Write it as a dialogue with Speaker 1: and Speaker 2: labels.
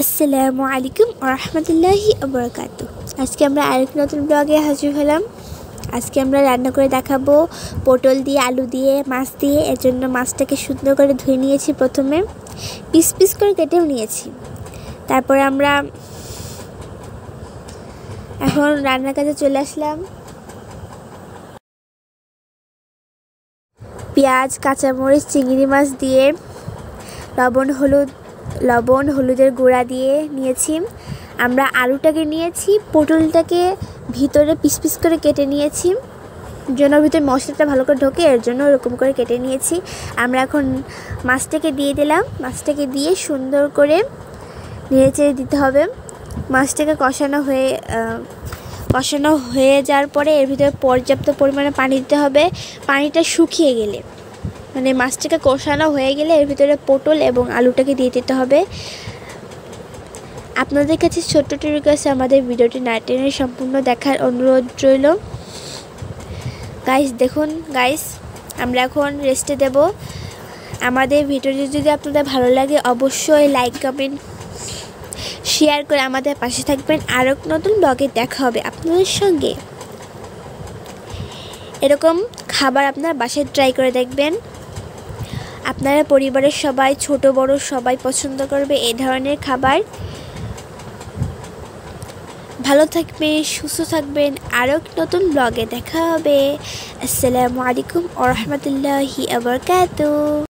Speaker 1: আসসালামু আলাইকুম ওরহমতুল্লাহি ওবরাকাতুহু। আজকে আমরা আরেক নতুন ব্লগে হাজির হলাম। আজকে আমরা রান্না করে দেখাবো পটল দিয়ে, আলু দিয়ে, মাছ দিয়ে। এর জন্য মাছটাকে সুন্দর করে ধুয়ে নিয়েছি, প্রথমে পিস পিস করে কেটেও নিয়েছি। তারপরে আমরা এখন রান্নার কাজে চলে আসলাম। পেঁয়াজ, কাঁচামরিচ, চিংড়ি মাছ দিয়ে লবণ হলুদের গুঁড়া দিয়ে নিয়েছি। আমরা আলুটাকে নিয়েছি, পটলটাকে ভিতরে পিস পিস করে কেটে নিয়েছি, জন্য ভিতরে মশলাটা ভালো করে ঢোকে, এর জন্য এরকম করে কেটে নিয়েছি। আমরা এখন মাছটাকে দিয়ে দিলাম। মাছটাকে দিয়ে সুন্দর করে নেড়েচেড়ে দিতে হবে। মাছটাকে কষানো হয়ে যাওয়ার পরে এর ভিতরে পর্যাপ্ত পরিমাণে পানি দিতে হবে। পানিটা শুকিয়ে গেলে, মানে মাছটাকে কষানো হয়ে গেলে এর ভিতরে পটল এবং আলুটাকে দিয়ে দিতে হবে। আপনাদের কাছে ছোট্ট রিকোয়েস্ট, আমাদের ভিডিওটি না টেনে সম্পূর্ণ দেখার অনুরোধ রইল। গাইস দেখুন, আমরা এখন রেস্টে দেব। আমাদের ভিডিওটি যদি আপনাদের ভালো লাগে অবশ্যই লাইক, কমেন্ট, শেয়ার করে আমাদের পাশে থাকবেন। আরও নতুন ব্লগে দেখা হবে আপনাদের সঙ্গে। এরকম খাবার আপনার বাসায় ট্রাই করে দেখবেন। আপনারা পরিবারের সবাই, ছোট বড় সবাই পছন্দ করবে এই ধরনের খাবার। ভালো থাকবেন, সুস্থ থাকবেন। আরও নতুন ব্লগে দেখা হবে। আসসালামু আলাইকুম ওরহমতুল্লাহি ওবরাকাতুহু।